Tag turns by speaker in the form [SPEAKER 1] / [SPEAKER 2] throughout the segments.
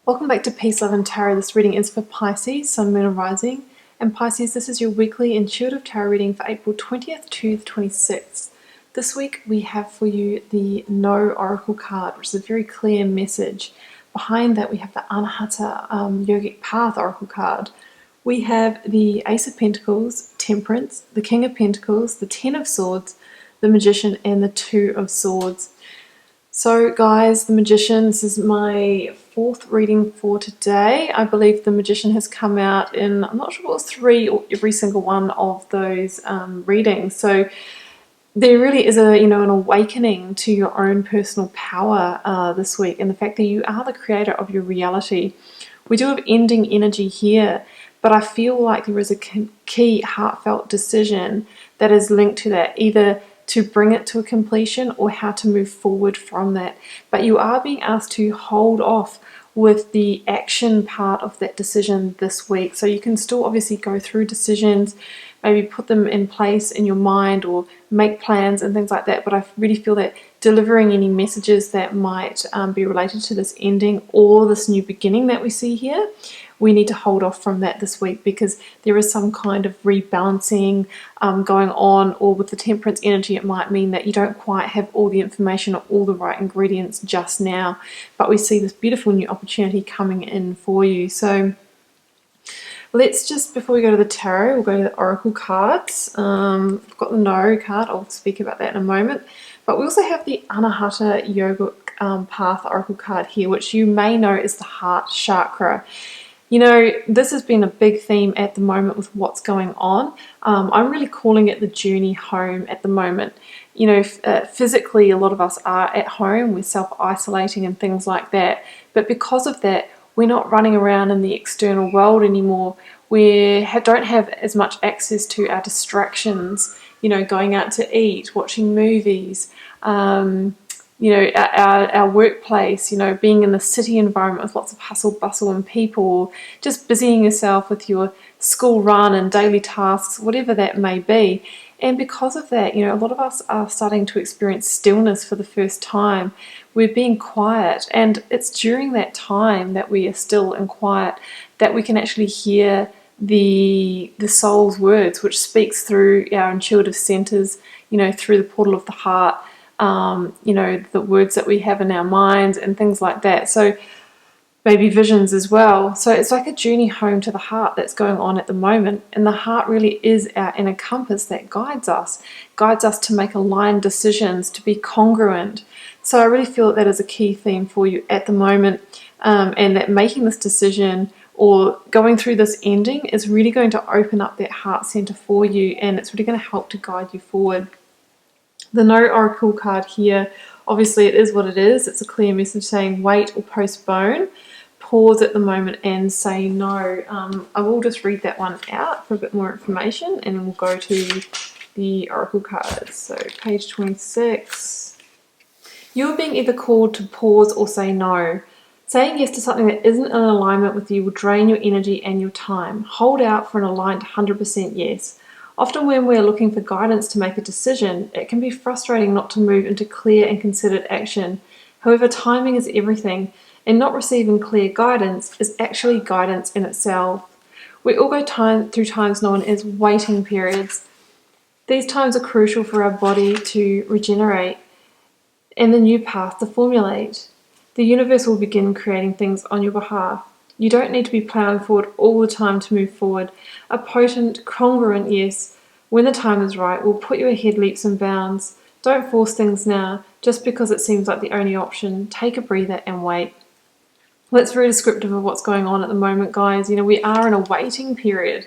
[SPEAKER 1] Welcome back to Peace, Love and Tarot. This reading is for Pisces, Sun, Moon and Rising. And Pisces, this is your weekly intuitive tarot reading for April 20th to the 26th. This week we have for you the No Oracle card, which is a very clear message. Behind that we have the Anahata Yogic Path Oracle card. We have the Ace of Pentacles, Temperance, the King of Pentacles, the Ten of Swords, the Magician and the Two of Swords. So guys, the Magician, this is my fourth reading for today. I believe the Magician has come out in, I'm not sure what it was, 3 or every single one of those readings. So there really is an awakening to your own personal power this week, and the fact that you are the creator of your reality. We do have ending energy here, but I feel like there is a key heartfelt decision that is linked to that, either to bring it to a completion or how to move forward from that. But you are being asked to hold off with the action part of that decision this week. So you can still obviously go through decisions, maybe put them in place in your mind or make plans and things like that. But I really feel that delivering any messages that might be related to this ending or this new beginning that we see here, we need to hold off from that this week, because there is some kind of rebalancing going on, or with the Temperance energy it might mean that you don't quite have all the information or all the right ingredients just now, but we see this beautiful new opportunity coming in for you. So let's just, before we go to the tarot, we'll go to the oracle cards. I've got the No card, I'll speak about that in a moment, but we also have the Anahata Yogic Path oracle card here, which you may know is the heart chakra. You know, this has been a big theme at the moment with what's going on. I'm really calling it the journey home at the moment. You know, physically a lot of us are at home, we're self-isolating and things like that. But because of that, we're not running around in the external world anymore. We don't have as much access to our distractions, you know, going out to eat, watching movies, you know, our workplace, you know, being in the city environment with lots of hustle, bustle and people, just busying yourself with your school run and daily tasks, whatever that may be. And because of that, you know, a lot of us are starting to experience stillness for the first time. We're being quiet, and it's during that time that we are still and quiet that we can actually hear the soul's words, which speaks through our intuitive centers, you know, through the portal of the heart. You know, the words that we have in our minds and things like that. So maybe visions as well. So it's like a journey home to the heart that's going on at the moment. And the heart really is our inner compass that guides us to make aligned decisions, to be congruent. So I really feel that is a key theme for you at the moment, and that making this decision or going through this ending is really going to open up that heart center for you, and it's really going to help to guide you forward. The No Oracle card here, obviously it is what it is. It's a clear message saying wait or postpone, pause at the moment and say no. I will just read that one out for a bit more information, and then we'll go to the Oracle cards. So page 26. You are being either called to pause or say no. Saying yes to something that isn't in alignment with you will drain your energy and your time. Hold out for an aligned 100% yes. Often when we're looking for guidance to make a decision, it can be frustrating not to move into clear and considered action. However, timing is everything, and not receiving clear guidance is actually guidance in itself. We all go through times known as waiting periods. These times are crucial for our body to regenerate and the new path to formulate. The universe will begin creating things on your behalf. You don't need to be plowing forward all the time to move forward. A potent, congruent yes, when the time is right, will put you ahead leaps and bounds. Don't force things now, just because it seems like the only option. Take a breather and wait. Well, that's very descriptive of what's going on at the moment, guys. You know, we are in a waiting period.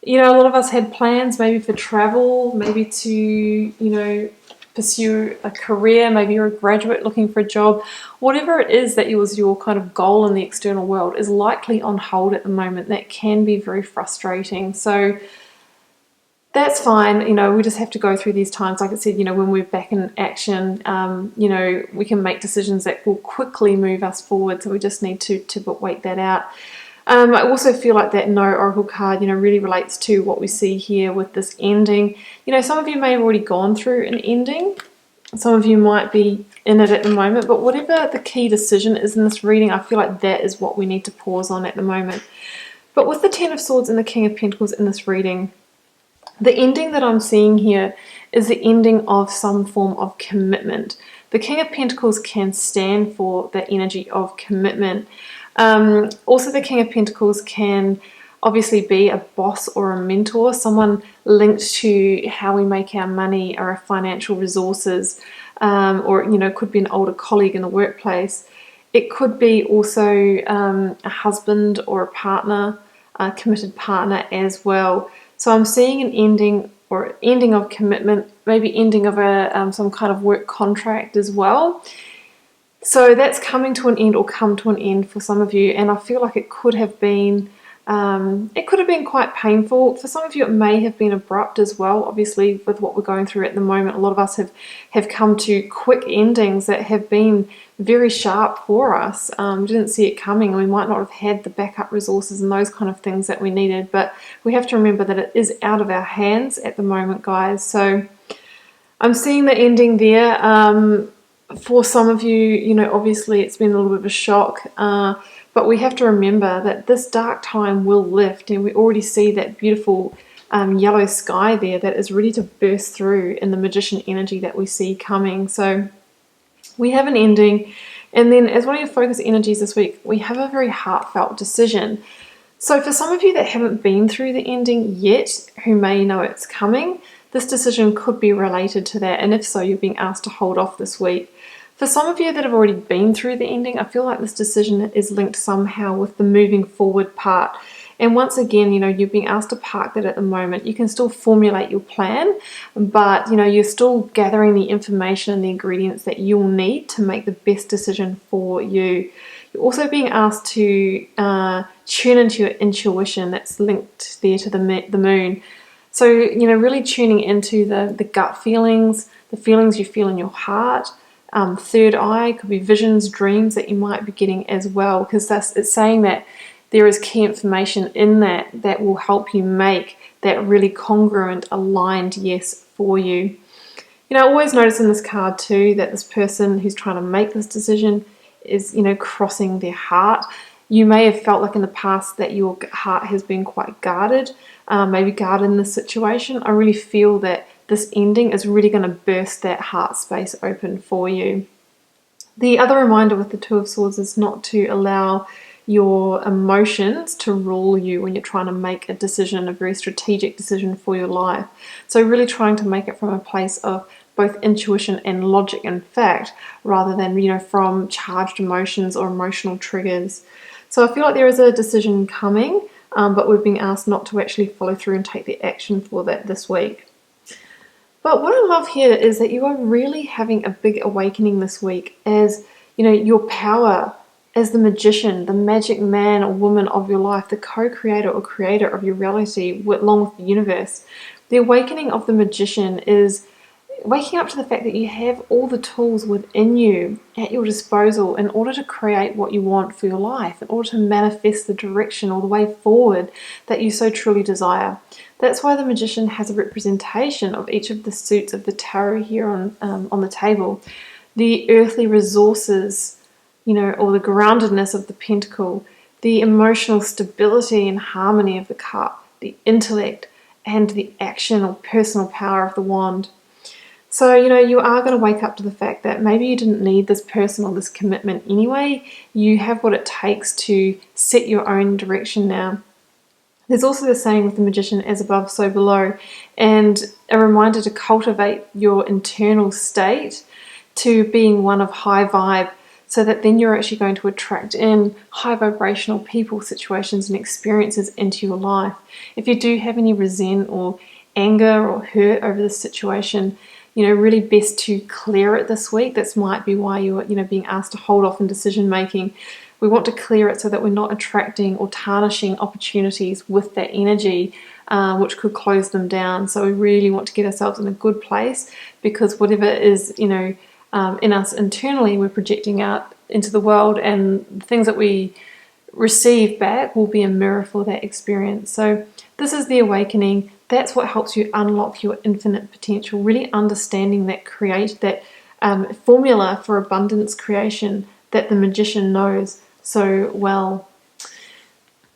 [SPEAKER 1] You know, a lot of us had plans maybe for travel, maybe to, you know, pursue a career, maybe you're a graduate looking for a job. Whatever it is that was your kind of goal in the external world is likely on hold at the moment. That can be very frustrating. So that's fine. You know, we just have to go through these times. Like I said, you know, when we're back in action, you know, we can make decisions that will quickly move us forward. So we just need to wait that out. I also feel like that No Oracle card, you know, really relates to what we see here with this ending. You know, some of you may have already gone through an ending. Some of you might be in it at the moment, but whatever the key decision is in this reading, I feel like that is what we need to pause on at the moment. But with the Ten of Swords and the King of Pentacles in this reading, the ending that I'm seeing here is the ending of some form of commitment. The King of Pentacles can stand for that energy of commitment. Also, the King of Pentacles can obviously be a boss or a mentor, someone linked to how we make our money or our financial resources, or, you know, could be an older colleague in the workplace. It could be also a husband or a partner, a committed partner as well. So I'm seeing an ending or ending of commitment, maybe ending of a some kind of work contract as well. So that's coming to an end or come to an end for some of you, and I feel like it could have been quite painful. For some of you, it may have been abrupt as well. Obviously, with what we're going through at the moment, a lot of us have come to quick endings that have been very sharp for us. Didn't see it coming, and we might not have had the backup resources and those kind of things that we needed. But we have to remember that it is out of our hands at the moment, guys. So I'm seeing the ending there. For some of you, you know, obviously it's been a little bit of a shock. But we have to remember that this dark time will lift, and we already see that beautiful yellow sky there that is ready to burst through in the Magician energy that we see coming. So we have an ending, and then as one of your focus energies this week, we have a very heartfelt decision. So for some of you that haven't been through the ending yet, who may know it's coming, this decision could be related to that, and if so, you're being asked to hold off this week. For some of you that have already been through the ending, I feel like this decision is linked somehow with the moving forward part. And once again, you know, you're being asked to park that at the moment. You can still formulate your plan, but, you know, you're still gathering the information and the ingredients that you'll need to make the best decision for you. You're also being asked to tune into your intuition that's linked there to the moon. So, you know, really tuning into the gut feelings, the feelings you feel in your heart. Third eye could be visions, dreams that you might be getting as well, because it's saying that there is key information in that will help you make that really congruent, aligned yes for you. You know, I always notice in this card too that this person who's trying to make this decision is, you know, crossing their heart. You may have felt like in the past that your heart has been quite guarded, maybe guarded in this situation. I really feel that this ending is really going to burst that heart space open for you. The other reminder with the Two of Swords is not to allow your emotions to rule you when you're trying to make a decision, a very strategic decision for your life. So really trying to make it from a place of both intuition and logic and fact, rather than, you know, from charged emotions or emotional triggers. So I feel like there is a decision coming, but we're being asked not to actually follow through and take the action for that this week. But what I love here is that you are really having a big awakening this week, as, you know, your power as the magician, the magic man or woman of your life, the co-creator or creator of your reality along with the universe. The awakening of the magician is waking up to the fact that you have all the tools within you at your disposal in order to create what you want for your life, in order to manifest the direction or the way forward that you so truly desire. That's why the magician has a representation of each of the suits of the tarot here on the table. The earthly resources, you know, or the groundedness of the pentacle, the emotional stability and harmony of the cup, the intellect, and the action or personal power of the wand. So, you know, you are going to wake up to the fact that maybe you didn't need this person or this commitment anyway. You have what it takes to set your own direction now. There's also the saying with the magician, as above, so below, and a reminder to cultivate your internal state to being one of high vibe, so that then you're actually going to attract in high vibrational people, situations, and experiences into your life. If you do have any resent or anger or hurt over this situation, you know, really best to clear it this week. This might be why you're, you know, being asked to hold off in decision making. We want to clear it so that we're not attracting or tarnishing opportunities with that energy, which could close them down. So we really want to get ourselves in a good place, because whatever is, you know, in us internally, we're projecting out into the world, and the things that we receive back will be a mirror for that experience. So this is the awakening. That's what helps you unlock your infinite potential, really understanding that formula for abundance creation that the Magician knows so well.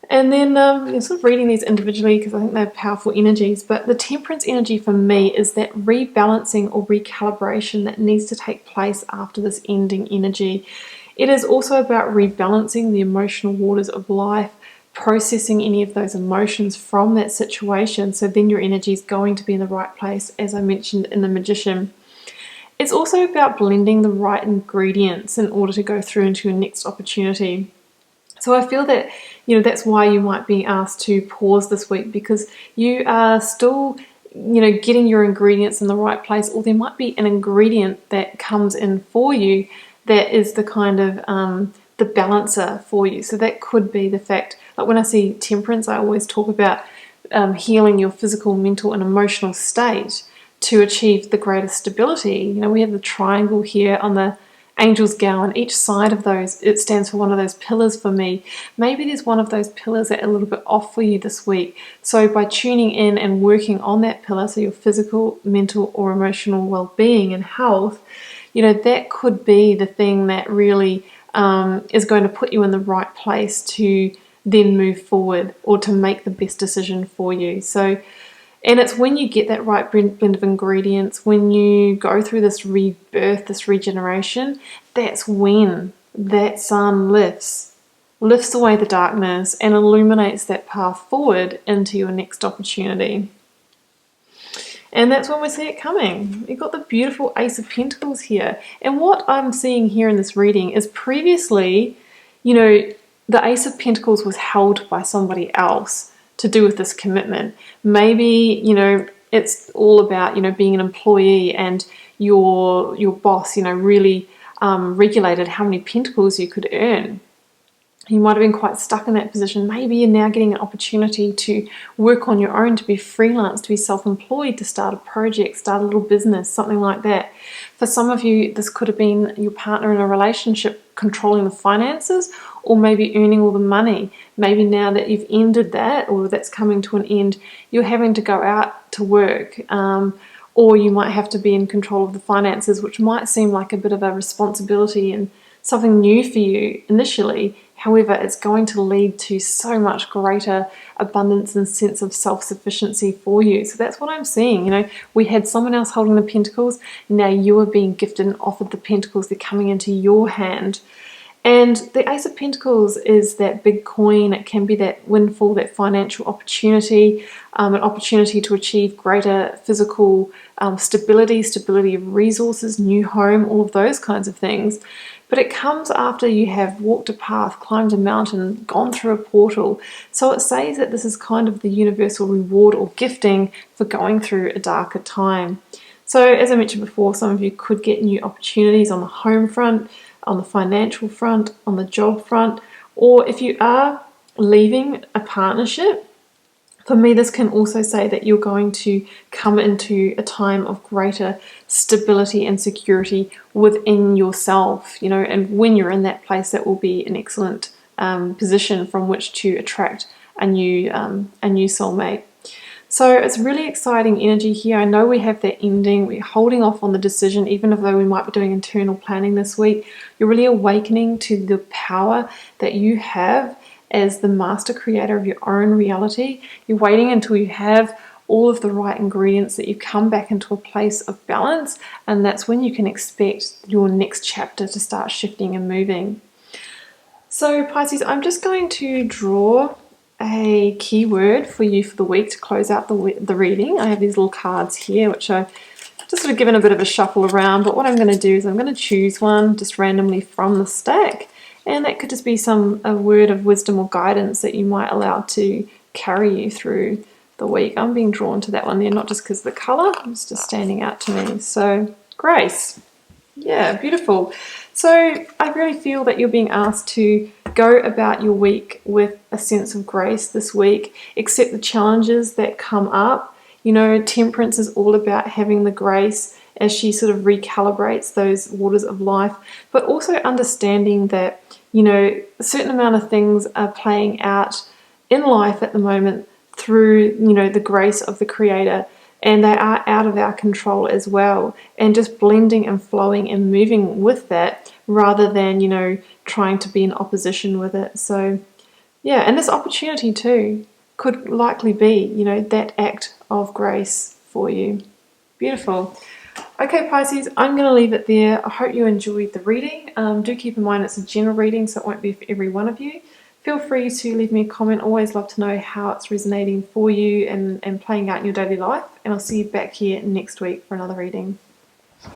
[SPEAKER 1] And then sort of reading these individually because I think they're powerful energies, but the Temperance energy for me is that rebalancing or recalibration that needs to take place after this ending energy. It is also about rebalancing the emotional waters of life, processing any of those emotions from that situation, so then your energy is going to be in the right place, as I mentioned in the Magician. It's also about blending the right ingredients in order to go through into your next opportunity. So I feel that, that's why you might be asked to pause this week, because you are still, getting your ingredients in the right place, or there might be an ingredient that comes in for you that is the kind of the balancer for you. So that could be the fact, like when I see Temperance, I always talk about healing your physical, mental and emotional state to achieve the greatest stability. We have the triangle here on the Angel's Gown. Each side of those, it stands for one of those pillars for me. Maybe there's one of those pillars that are a little bit off for you this week. So by tuning in and working on that pillar, so your physical, mental or emotional well-being and health, that could be the thing that really is going to put you in the right place to then move forward or to make the best decision for you. And it's when you get that right blend of ingredients, when you go through this rebirth, this regeneration, that's when that sun lifts away the darkness and illuminates that path forward into your next opportunity. And that's when we see it coming. You've got the beautiful Ace of Pentacles here. And what I'm seeing here in this reading is previously, the Ace of Pentacles was held by somebody else to do with this commitment. Maybe, it's all about, being an employee and your boss, really regulated how many pentacles you could earn. You might have been quite stuck in that position. Maybe you're now getting an opportunity to work on your own, to be freelance, to be self-employed, to start a project, start a little business, something like that. For some of you, this could have been your partner in a relationship controlling the finances, or maybe earning all the money. Maybe now that you've ended that, or that's coming to an end, you're having to go out to work, or you might have to be in control of the finances, which might seem like a bit of a responsibility and something new for you initially. However, it's going to lead to so much greater abundance and sense of self-sufficiency for you. So that's what I'm seeing. We had someone else holding the pentacles. Now you are being gifted and offered the pentacles. They're coming into your hand. And the Ace of Pentacles is that big coin. It can be that windfall, that financial opportunity, an opportunity to achieve greater physical stability of resources, new home, all of those kinds of things. But it comes after you have walked a path, climbed a mountain, gone through a portal. So it says that this is kind of the universal reward or gifting for going through a darker time. So as I mentioned before, some of you could get new opportunities on the home front, on the financial front, on the job front, or if you are leaving a partnership, for me, this can also say that you're going to come into a time of greater stability and security within yourself, and when you're in that place, that will be an excellent position from which to attract a new soulmate. So it's really exciting energy here. I know we have that ending. We're holding off on the decision, even though we might be doing internal planning this week. You're really awakening to the power that you have as the master creator of your own reality. You're waiting until you have all of the right ingredients, that you come back into a place of balance, and that's when you can expect your next chapter to start shifting and moving. So Pisces, I'm just going to draw a keyword for you for the week to close out the reading. I have these little cards here, which I've just sort of given a bit of a shuffle around, but what I'm going to do is I'm going to choose one just randomly from the stack, and that could just be a word of wisdom or guidance that you might allow to carry you through the week. I'm being drawn to that one there, not just because of the colour, it's just standing out to me. So, Grace. Yeah, beautiful. So I really feel that you're being asked to go about your week with a sense of grace this week, accept the challenges that come up. Temperance is all about having the grace as she sort of recalibrates those waters of life, but also understanding that, a certain amount of things are playing out in life at the moment through, the grace of the Creator, and they are out of our control as well, and just blending and flowing and moving with that rather than, trying to be in opposition with it. So yeah, and this opportunity too could likely be, that act of grace for you. Beautiful. Okay, Pisces, I'm going to leave it there. I hope you enjoyed the reading. Do keep in mind it's a general reading, so it won't be for every one of you. Feel free to leave me a comment. Always love to know how it's resonating for you and playing out in your daily life. And I'll see you back here next week for another reading.